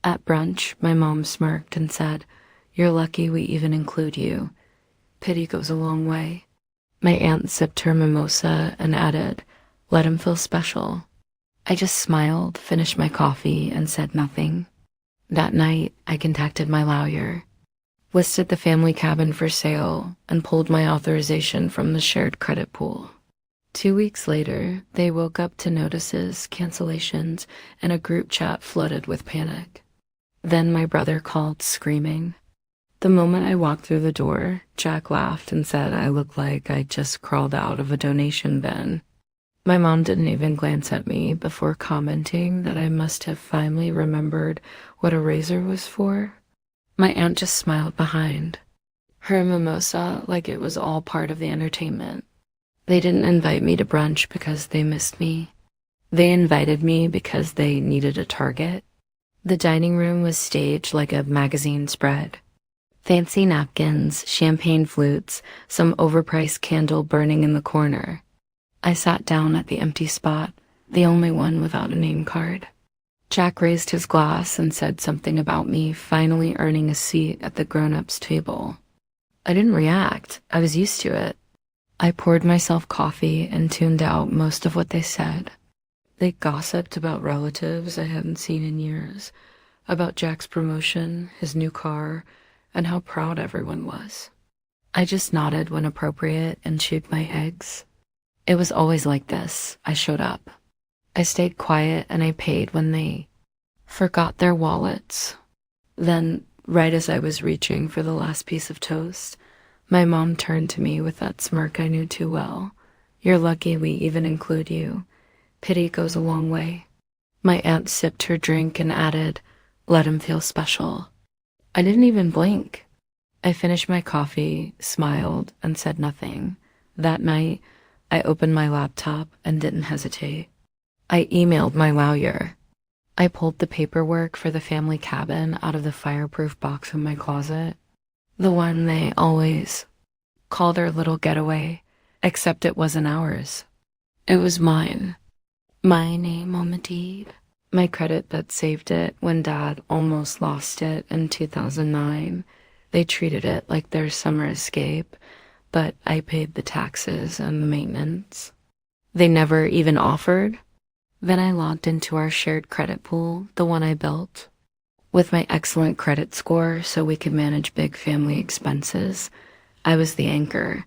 At brunch, my mom smirked and said, "You're lucky we even include you. Pity goes a long way." My aunt sipped her mimosa and added, "Let him feel special." I just smiled, finished my coffee, and said nothing. That night, I contacted my lawyer, listed the family cabin for sale, and pulled my authorization from the shared credit pool. 2 weeks later, they woke up to notices, cancellations, and a group chat flooded with panic. Then my brother called, screaming. The moment I walked through the door, Jack laughed and said I looked like I just crawled out of a donation bin. My mom didn't even glance at me before commenting that I must have finally remembered what a razor was for. My aunt just smiled behind, her mimosa like it was all part of the entertainment. They didn't invite me to brunch because they missed me. They invited me because they needed a target. The dining room was staged like a magazine spread. Fancy napkins, champagne flutes, some overpriced candle burning in the corner. I sat down at the empty spot, the only one without a name card. Jack raised his glass and said something about me finally earning a seat at the grown-ups table. I didn't react. I was used to it. I poured myself coffee and tuned out most of what they said. They gossiped about relatives I hadn't seen in years, about Jack's promotion, his new car, and how proud everyone was. I just nodded when appropriate and chewed my eggs. It was always like this. I showed up. I stayed quiet and I paid when they forgot their wallets. Then, right as I was reaching for the last piece of toast, my mom turned to me with that smirk I knew too well. "You're lucky we even include you. Pity goes a long way." My aunt sipped her drink and added, "Let him feel special." I didn't even blink. I finished my coffee, smiled, and said nothing. That night, I opened my laptop and didn't hesitate. I emailed my lawyer. I pulled the paperwork for the family cabin out of the fireproof box in my closet. The one they always call their little getaway, except it wasn't ours. It was mine. My name on the deed. My credit that saved it when Dad almost lost it in 2009. They treated it like their summer escape, but I paid the taxes and the maintenance. They never even offered. Then I logged into our shared credit pool, the one I built. With my excellent credit score so we could manage big family expenses, I was the anchor.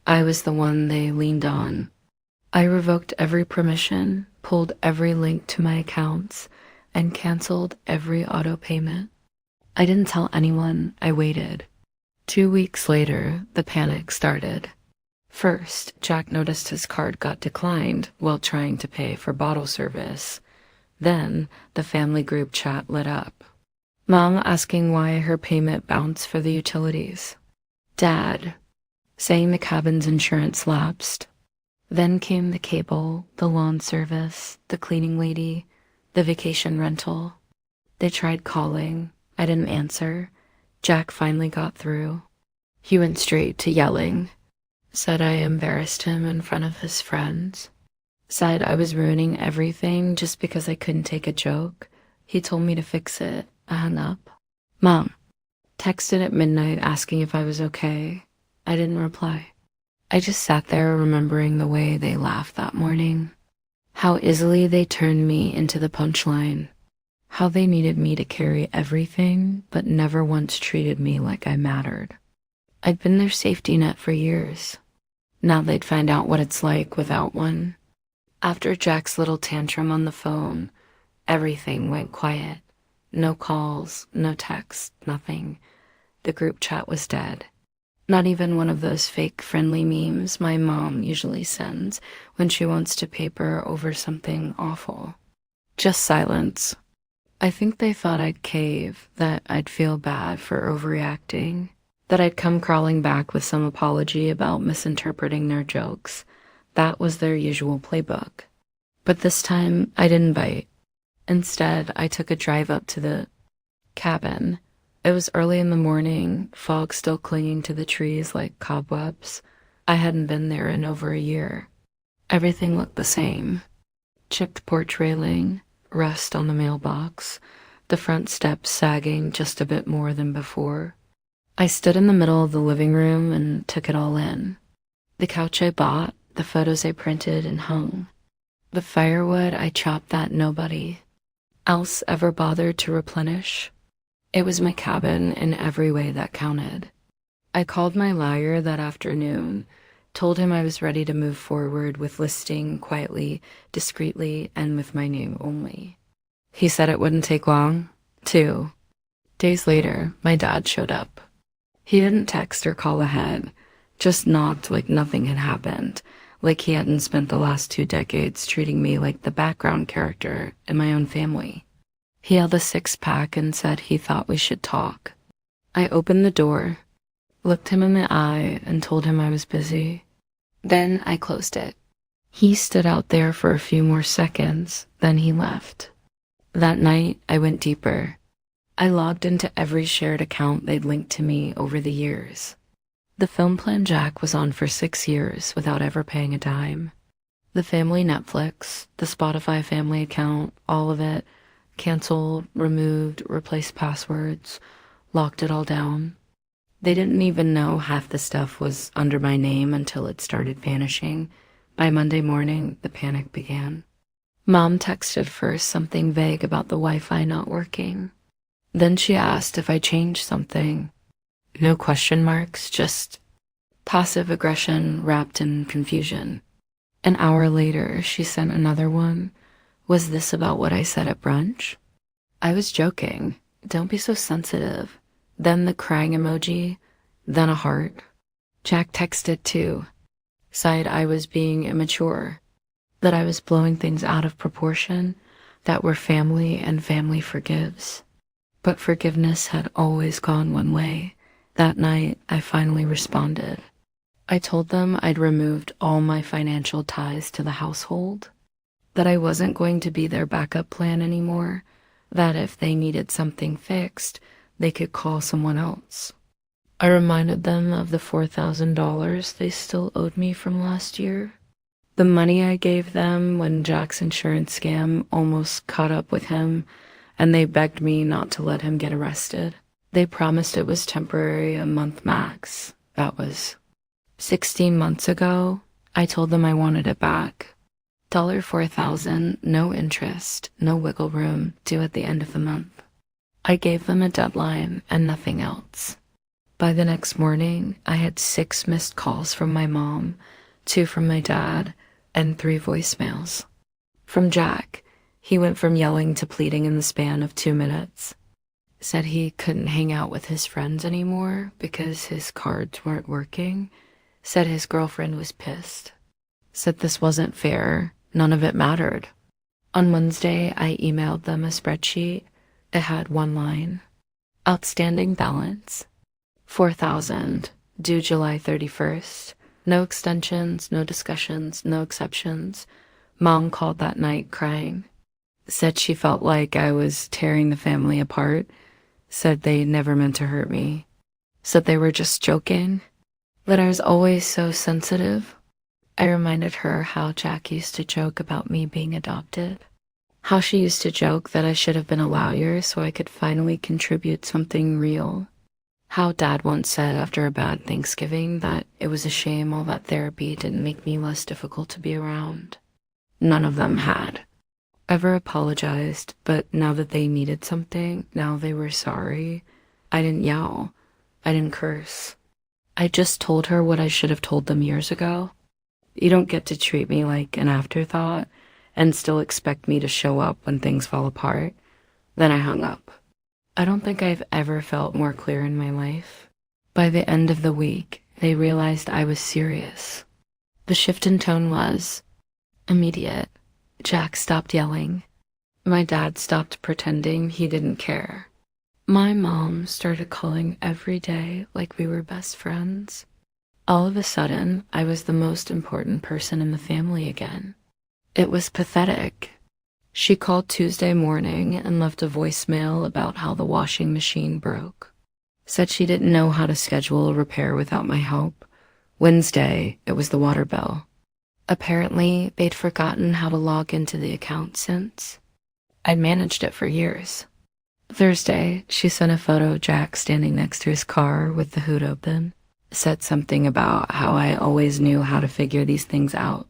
I was the one they leaned on. I revoked every permission, pulled every link to my accounts, and canceled every auto payment. I didn't tell anyone. I waited. 2 weeks later, the panic started. First, Jack noticed his card got declined while trying to pay for bottle service. Then, the family group chat lit up. Mom asking why her payment bounced for the utilities. Dad saying the cabin's insurance lapsed. Then came the cable, the lawn service, the cleaning lady, the vacation rental. They tried calling. I didn't answer. Jack finally got through. He went straight to yelling. Said I embarrassed him in front of his friends. Said I was ruining everything just because I couldn't take a joke. He told me to fix it. I hung up. Mom texted at midnight asking if I was okay. I didn't reply. I just sat there remembering the way they laughed that morning. How easily they turned me into the punchline. How they needed me to carry everything, but never once treated me like I mattered. I'd been their safety net for years. Now they'd find out what it's like without one. After Jack's little tantrum on the phone, everything went quiet. No calls, no texts, nothing. The group chat was dead. Not even one of those fake friendly memes my mom usually sends when she wants to paper over something awful. Just silence. I think they thought I'd cave, that I'd feel bad for overreacting, that I'd come crawling back with some apology about misinterpreting their jokes. That was their usual playbook. But this time, I didn't bite. Instead, I took a drive up to the cabin. It was early in the morning, fog still clinging to the trees like cobwebs. I hadn't been there in over a year. Everything looked the same. Chipped porch railing, rust on the mailbox, the front steps sagging just a bit more than before. I stood in the middle of the living room and took it all in. The couch I bought, the photos I printed and hung, the firewood I chopped that nobody else ever bothered to replenish. It was my cabin in every way that counted. I called my lawyer that afternoon, told him I was ready to move forward with listing quietly, discreetly, and with my name only. He said it wouldn't take long. 2 days later, my dad showed up. He didn't text or call ahead, just knocked like nothing had happened, like he hadn't spent the last 2 decades treating me like the background character in my own family. He held a 6-pack and said he thought we should talk. I opened the door, looked him in the eye, and told him I was busy. Then I closed it. He stood out there for a few more seconds, then he left. That night, I went deeper. I logged into every shared account they'd linked to me over the years. The film plan Jack was on for 6 years without ever paying a dime. The family Netflix, the Spotify family account, all of it, canceled, removed, replaced passwords, locked it all down. They didn't even know half the stuff was under my name until it started vanishing. By Monday morning, the panic began. Mom texted first something vague about the Wi-Fi not working. Then she asked if I changed something. No question marks, just passive aggression wrapped in confusion. An hour later, she sent another one. Was this about what I said at brunch? I was joking. Don't be so sensitive. Then the crying emoji, then a heart. Jack texted too. Said I was being immature, that I was blowing things out of proportion, that we're family and family forgives. But forgiveness had always gone one way. That night, I finally responded. I told them I'd removed all my financial ties to the household, that I wasn't going to be their backup plan anymore, that if they needed something fixed, they could call someone else. I reminded them of the $4,000 they still owed me from last year. The money I gave them when Jack's insurance scam almost caught up with him, and they begged me not to let him get arrested. They promised it was temporary, a month max. That was 16 months ago. I told them I wanted it back. $4,000, no interest, no wiggle room, due at the end of the month. I gave them a deadline and nothing else. By the next morning, I had 6 missed calls from my mom, 2 from my dad, and 3 voicemails. From Jack, he went from yelling to pleading in the span of 2 minutes. Said he couldn't hang out with his friends anymore because his cards weren't working. Said his girlfriend was pissed. Said this wasn't fair. None of it mattered. On Wednesday, I emailed them a spreadsheet. It had 1 line. Outstanding balance. $4,000, due July 31st. No extensions, no discussions, no exceptions. Mom called that night crying. Said she felt like I was tearing the family apart. Said they never meant to hurt me. Said they were just joking. That I was always so sensitive. I reminded her how Jack used to joke about me being adopted. How she used to joke that I should have been a lawyer so I could finally contribute something real. How Dad once said after a bad Thanksgiving that it was a shame all that therapy didn't make me less difficult to be around. None of them had ever apologized, but now that they needed something, now they were sorry. I didn't yell. I didn't curse. I just told her what I should have told them years ago. You don't get to treat me like an afterthought and still expect me to show up when things fall apart. Then I hung up. I don't think I've ever felt more clear in my life. By the end of the week, they realized I was serious. The shift in tone was immediate. Jack stopped yelling. My dad stopped pretending he didn't care. My mom started calling every day like we were best friends. All of a sudden, I was the most important person in the family again. It was pathetic. She called Tuesday morning and left a voicemail about how the washing machine broke. Said she didn't know how to schedule a repair without my help. Wednesday, it was the water bill. Apparently, they'd forgotten how to log into the account since. I'd managed it for years. Thursday, she sent a photo of Jack standing next to his car with the hood open. Said something about how I always knew how to figure these things out.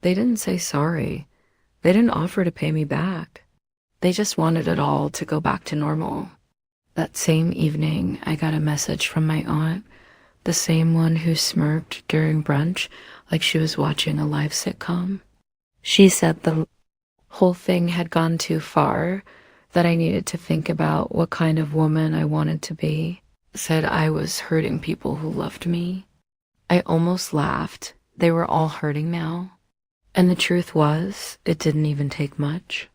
They didn't say sorry. They didn't offer to pay me back. They just wanted it all to go back to normal. That same evening, I got a message from my aunt, the same one who smirked during brunch like she was watching a live sitcom. She said the whole thing had gone too far, that I needed to think about what kind of woman I wanted to be. Said I was hurting people who loved me. I almost laughed. They were all hurting now. And the truth was, it didn't even take much.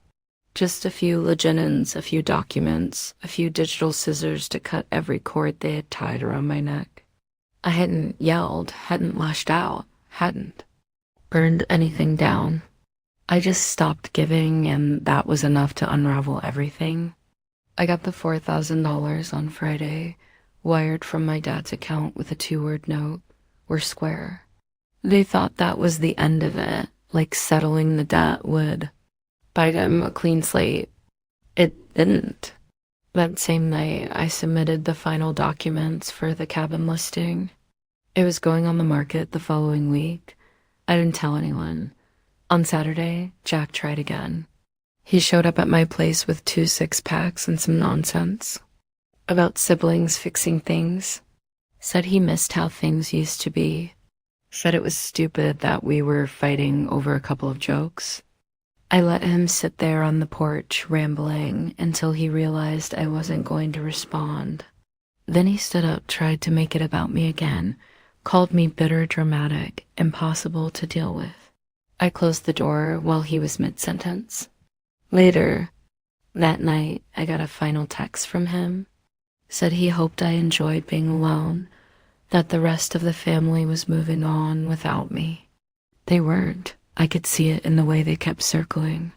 Just a few leginins, a few documents, a few digital scissors to cut every cord they had tied around my neck. I hadn't yelled, hadn't lashed out, hadn't burned anything down. I just stopped giving, and that was enough to unravel everything. I got the $4,000 on Friday, wired from my dad's account with a 2-word note, "We're square." They thought that was the end of it, like settling the debt would buy them a clean slate. It didn't. That same night, I submitted the final documents for the cabin listing. It was going on the market the following week. I didn't tell anyone. On Saturday, Jack tried again. He showed up at my place with 2 6-packs and some nonsense about siblings fixing things. Said he missed how things used to be. Said it was stupid that we were fighting over a couple of jokes. I let him sit there on the porch, rambling, until he realized I wasn't going to respond. Then he stood up, tried to make it about me again, called me bitter, dramatic, impossible to deal with. I closed the door while he was mid-sentence. Later, that night, I got a final text from him. Said he hoped I enjoyed being alone, that the rest of the family was moving on without me. They weren't. I could see it in the way they kept circling.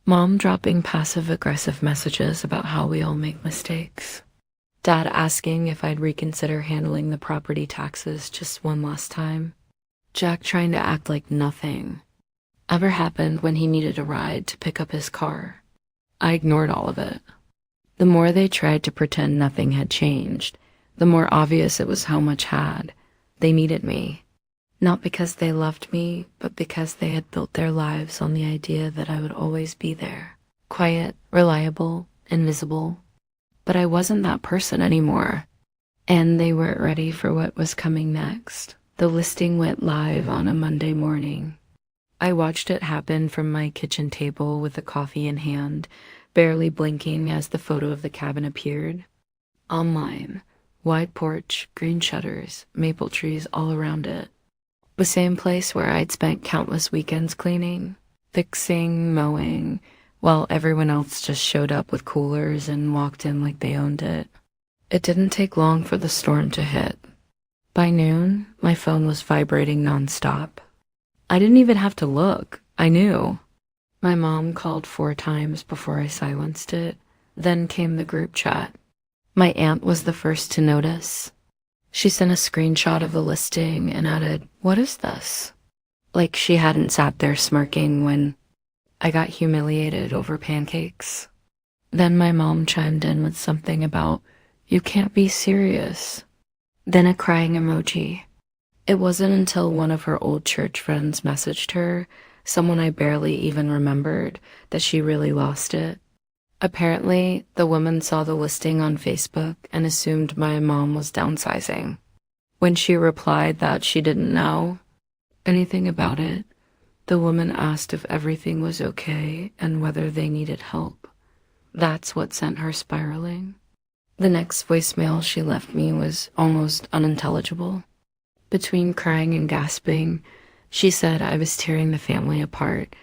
Mom dropping passive-aggressive messages about how we all make mistakes. Dad asking if I'd reconsider handling the property taxes just one last time. Jack trying to act like nothing ever happened when he needed a ride to pick up his car. I ignored all of it. The more they tried to pretend nothing had changed, the more obvious it was how much had. They needed me. Not because they loved me, but because they had built their lives on the idea that I would always be there. Quiet, reliable, invisible. But I wasn't that person anymore. And they weren't ready for what was coming next. The listing went live on a Monday morning. I watched it happen from my kitchen table with a coffee in hand, barely blinking as the photo of the cabin appeared. Online, wide porch, green shutters, maple trees all around it. The same place where I'd spent countless weekends cleaning, fixing, mowing, while everyone else just showed up with coolers and walked in like they owned it. It didn't take long for the storm to hit. By noon, my phone was vibrating nonstop. I didn't even have to look. I knew. My mom called 4 times before I silenced it. Then came the group chat. My aunt was the first to notice. She sent a screenshot of the listing and added, "What is this?" Like she hadn't sat there smirking when I got humiliated over pancakes. Then my mom chimed in with something about, "You can't be serious." Then a crying emoji. It wasn't until one of her old church friends messaged her, someone I barely even remembered, that she really lost it. Apparently, the woman saw the listing on Facebook and assumed my mom was downsizing. When she replied that she didn't know anything about it, the woman asked if everything was okay and whether they needed help. That's what sent her spiraling. The next voicemail she left me was almost unintelligible. Between crying and gasping, she said I was tearing the family apart,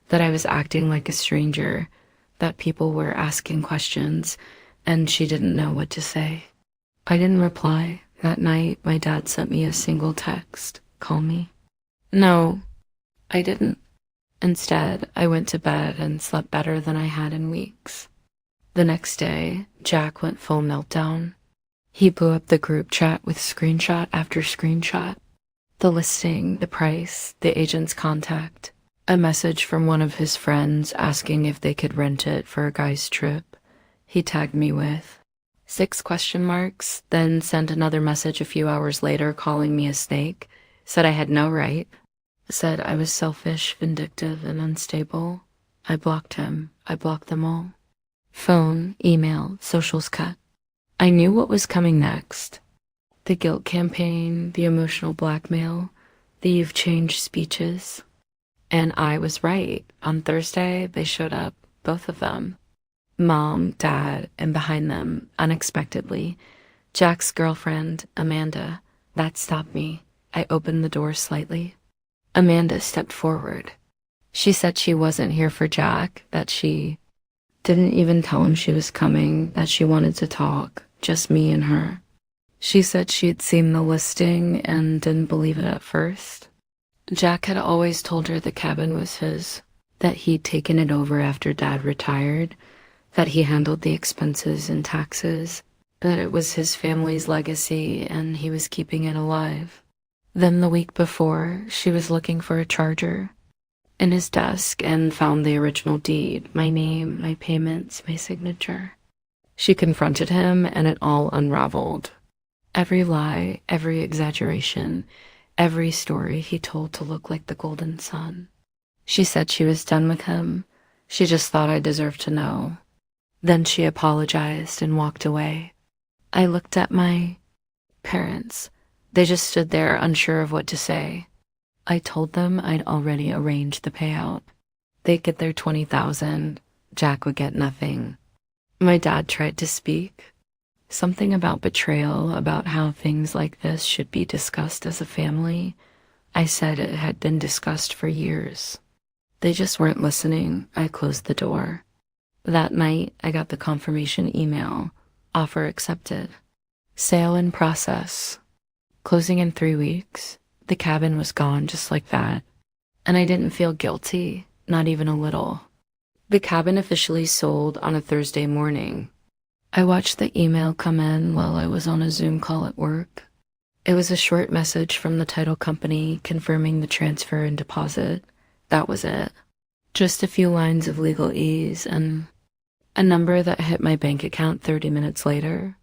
that I was acting like a stranger, that people were asking questions, and she didn't know what to say. I didn't reply. That night, my dad sent me a single text, "Call me." No, I didn't. Instead, I went to bed and slept better than I had in weeks. The next day, Jack went full meltdown. He blew up the group chat with screenshot after screenshot. The listing, the price, the agent's contact, a message from one of his friends asking if they could rent it for a guy's trip, he tagged me with. 6 question marks, then sent another message a few hours later calling me a snake, said I had no right, said I was selfish, vindictive, and unstable. I blocked him. I blocked them all. Phone, email, socials cut. I knew what was coming next. The guilt campaign, the emotional blackmail, the "you've changed" speeches. And I was right. On Thursday, they showed up, both of them. Mom, Dad, and behind them, unexpectedly, Jack's girlfriend, Amanda. That stopped me. I opened the door slightly. Amanda stepped forward. She said she wasn't here for Jack, that she didn't even tell him she was coming, that she wanted to talk, just me and her. She said she'd seen the listing and didn't believe it at first. Jack had always told her the cabin was his, that he'd taken it over after Dad retired, that he handled the expenses and taxes, that it was his family's legacy and he was keeping it alive. Then the week before, she was looking for a charger in his desk and found the original deed, my name, my payments, my signature. She confronted him and it all unraveled. Every lie, every exaggeration, every story he told to look like the golden sun. She said she was done with him. She just thought I deserved to know. Then she apologized and walked away. I looked at my parents. They just stood there unsure of what to say. I told them I'd already arranged the payout. They'd get their $20,000. Jack would get nothing. My dad tried to speak. Something about betrayal, about how things like this should be discussed as a family. I said it had been discussed for years. They just weren't listening. I closed the door. That night, I got the confirmation email. Offer accepted. Sale in process. Closing in 3 weeks. The cabin was gone just like that. And I didn't feel guilty, not even a little. The cabin officially sold on a Thursday morning. I watched the email come in while I was on a Zoom call at work. It was a short message from the title company confirming the transfer and deposit. That was it. Just a few lines of legalese and a number that hit my bank account 30 minutes later.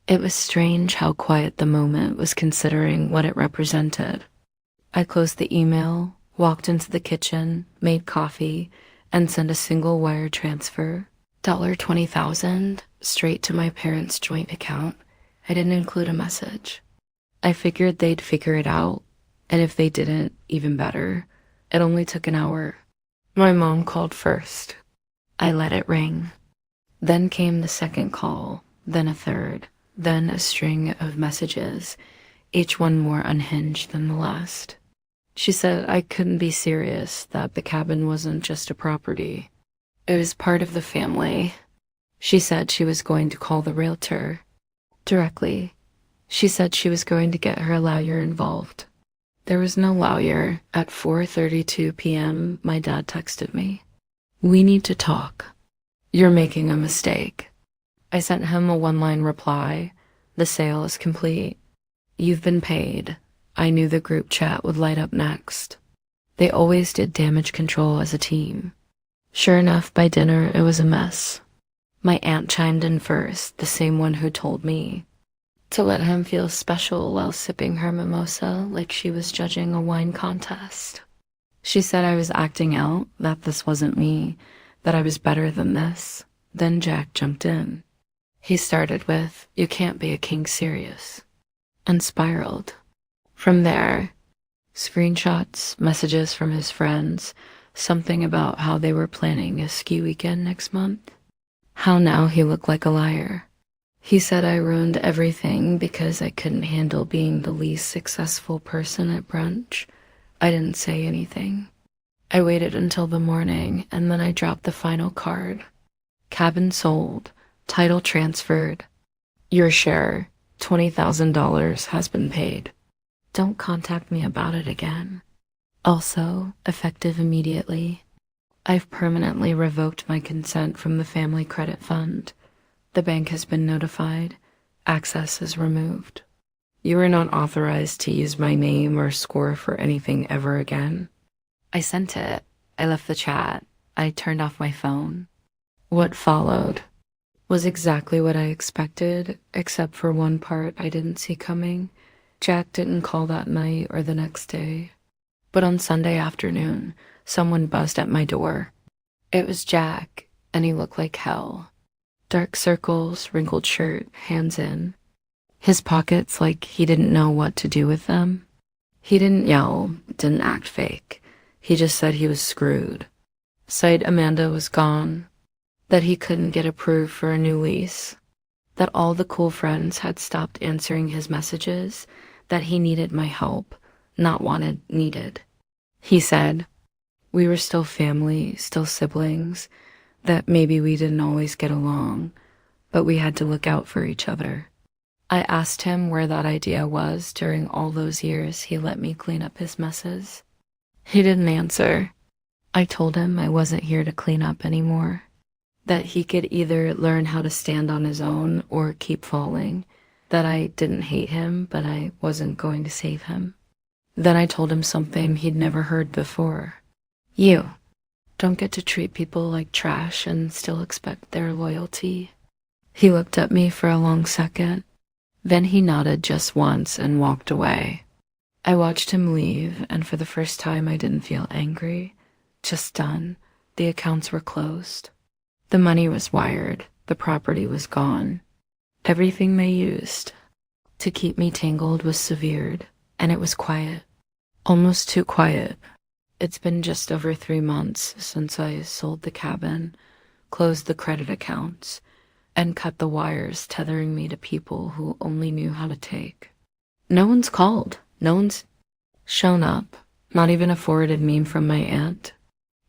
It was strange how quiet the moment was considering what it represented. I closed the email, walked into the kitchen, made coffee, and sent a single wire transfer. $20,000 straight to my parents' joint account. I didn't include a message. I figured they'd figure it out, and if they didn't, even better. It only took an hour. My mom called first. I let it ring. Then came the second call, then a third, then a string of messages, each one more unhinged than the last. She said I couldn't be serious, that the cabin wasn't just a property. It was part of the family. She said she was going to call the realtor directly. She said she was going to get her lawyer involved. There was no lawyer. At 4:32 p.m., my dad texted me. "We need to talk. You're making a mistake." I sent him a one-line reply. "The sale is complete. You've been paid." I knew the group chat would light up next. They always did damage control as a team. Sure enough, by dinner, it was a mess. My aunt chimed in first, the same one who told me to let him feel special while sipping her mimosa like she was judging a wine contest. She said I was acting out, that this wasn't me, that I was better than this. Then Jack jumped in. He started with, "You can't be a king serious," and spiraled. From there, screenshots, messages from his friends, something about how they were planning a ski weekend next month. How now he looked like a liar. He said I ruined everything because I couldn't handle being the least successful person at brunch. I didn't say anything. I waited until the morning, and then I dropped the final card. Cabin sold. Title transferred. Your share, $20,000, has been paid. Don't contact me about it again. Also, effective immediately, I've permanently revoked my consent from the family credit fund. The bank has been notified. Access is removed. You are not authorized to use my name or score for anything ever again. I sent it. I left the chat. I turned off my phone. What followed? was exactly what I expected, except for one part I didn't see coming. Jack didn't call that night or the next day. But on Sunday afternoon, someone buzzed at my door. It was Jack, and he looked like hell. Dark circles, wrinkled shirt, hands in. His pockets like he didn't know what to do with them. He didn't yell, didn't act fake. He just said he was screwed. Said Amanda was gone, that he couldn't get approved for a new lease, that all the cool friends had stopped answering his messages, that he needed my help, not wanted, needed. He said we were still family, still siblings, that maybe we didn't always get along, but we had to look out for each other. I asked him where that idea was during all those years he let me clean up his messes. He didn't answer. I told him I wasn't here to clean up anymore, that he could either learn how to stand on his own or keep falling, that I didn't hate him, but I wasn't going to save him. Then I told him something he'd never heard before. You don't get to treat people like trash and still expect their loyalty. He looked at me for a long second. Then he nodded just once and walked away. I watched him leave, and for the first time I didn't feel angry. Just done. The accounts were closed. The money was wired. The property was gone. Everything they used to keep me tangled was severed, and it was quiet. Almost too quiet. It's been just over 3 months since I sold the cabin, closed the credit accounts, and cut the wires tethering me to people who only knew how to take. No one's called. No one's shown up. Not even a forwarded meme from my aunt.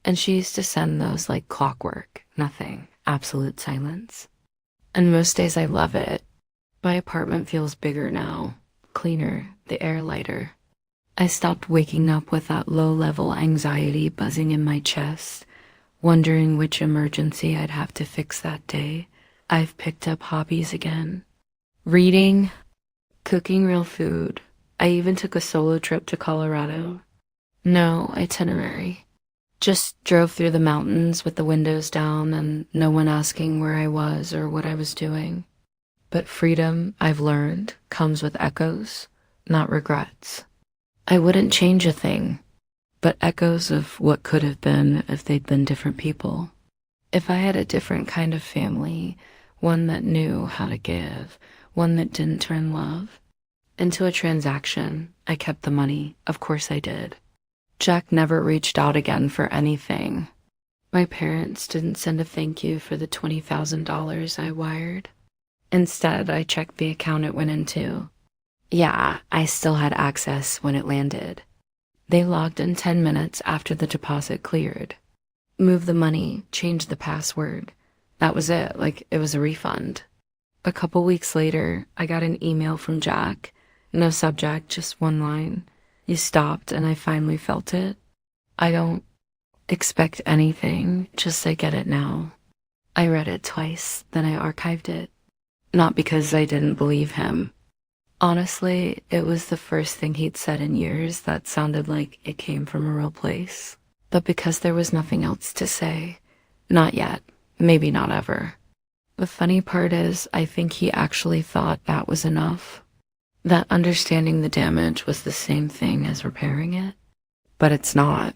And she used to send those like clockwork. Nothing. Absolute silence. And most days I love it. My apartment feels bigger now. Cleaner. The air lighter. I stopped waking up with that low-level anxiety buzzing in my chest, wondering which emergency I'd have to fix that day. I've picked up hobbies again. Reading, cooking real food. I even took a solo trip to Colorado. No itinerary. Just drove through the mountains with the windows down and no one asking where I was or what I was doing. But freedom, I've learned, comes with echoes, not regrets. I wouldn't change a thing, but echoes of what could have been if they'd been different people. If I had a different kind of family, one that knew how to give, one that didn't turn love into a transaction. I kept the money. Of course I did. Jack never reached out again for anything. My parents didn't send a thank you for the $20,000 I wired. Instead, I checked the account it went into. Yeah, I still had access when it landed. They logged in 10 minutes after the deposit cleared. Moved the money, changed the password. That was it, like it was a refund. A couple weeks later, I got an email from Jack. No subject, just one line. You stopped and I finally felt it. I don't expect anything, just I get it now. I read it twice, then I archived it. Not because I didn't believe him. Honestly, it was the first thing he'd said in years that sounded like it came from a real place. But because there was nothing else to say. Not yet. Maybe not ever. The funny part is, I think he actually thought that was enough. That understanding the damage was the same thing as repairing it. But it's not.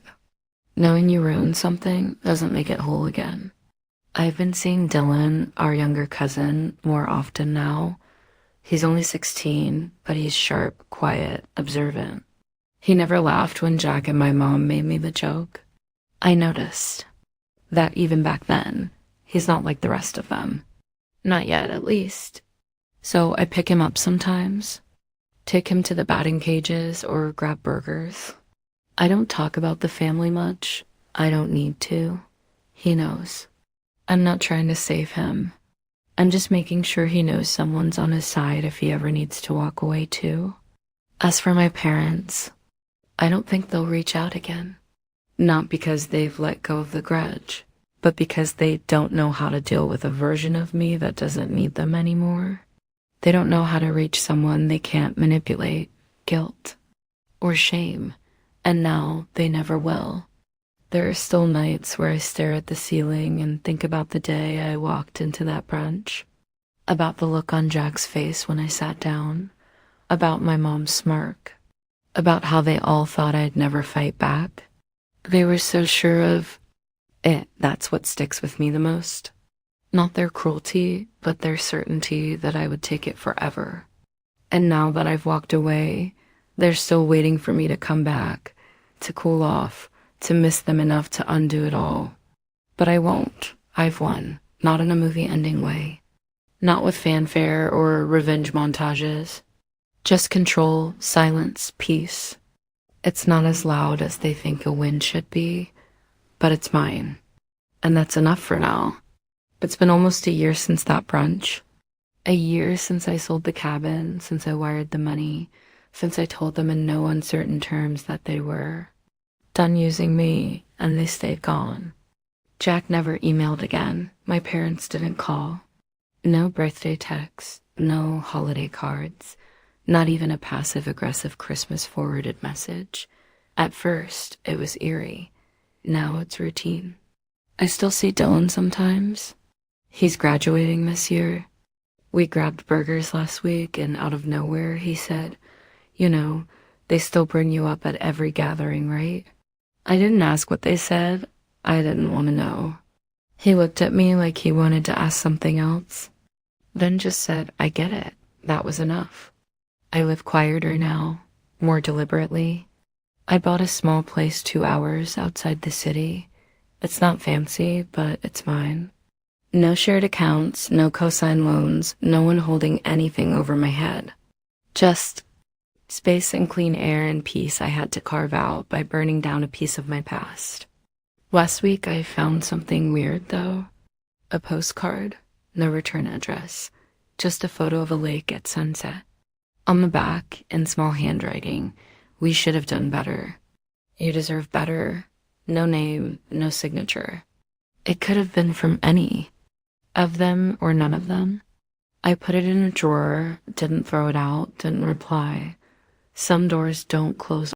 Knowing you ruined something doesn't make it whole again. I've been seeing Dylan, our younger cousin, more often now. He's only 16, but he's sharp, quiet, observant. He never laughed when Jack and my mom made me the joke. I noticed that even back then, he's not like the rest of them. Not yet, at least. So I pick him up sometimes, take him to the batting cages or grab burgers. I don't talk about the family much. I don't need to. He knows. I'm not trying to save him. I'm just making sure he knows someone's on his side if he ever needs to walk away too. As for my parents, I don't think they'll reach out again. Not because they've let go of the grudge, but because they don't know how to deal with a version of me that doesn't need them anymore. They don't know how to reach someone they can't manipulate, guilt, or shame, and now they never will. There are still nights where I stare at the ceiling and think about the day I walked into that brunch, about the look on Jack's face when I sat down, about my mom's smirk, about how they all thought I'd never fight back. They were so sure of it. That's what sticks with me the most. Not their cruelty, but their certainty that I would take it forever. And now that I've walked away, they're still waiting for me to come back, to cool off, to miss them enough to undo it all. But I won't. I've won. Not in a movie ending way. Not with fanfare or revenge montages. Just control, silence, peace. It's not as loud as they think a win should be, but it's mine. And that's enough for now. It's been almost a year since that brunch. A year since I sold the cabin, since I wired the money, since I told them in no uncertain terms that they were done using me, and they stayed gone. Jack never emailed again. My parents didn't call. No birthday texts, no holiday cards, not even a passive-aggressive Christmas forwarded message. At first, it was eerie. Now it's routine. I still see Dylan sometimes. He's graduating this year. We grabbed burgers last week, and out of nowhere, he said, "You know, they still bring you up at every gathering, right?" I didn't ask what they said. I didn't want to know. He looked at me like he wanted to ask something else, then just said, "I get it." That was enough. I live quieter now, more deliberately. I bought a small place 2 hours outside the city. It's not fancy, but it's mine. No shared accounts, no cosign loans, no one holding anything over my head. Just space and clean air and peace I had to carve out by burning down a piece of my past. Last week I found something weird, though. A postcard, no return address, just a photo of a lake at sunset. On the back, in small handwriting, "We should have done better. You deserve better." No name, no signature. It could have been from any of them or none of them. I put it in a drawer, didn't throw it out, didn't reply. Some doors don't close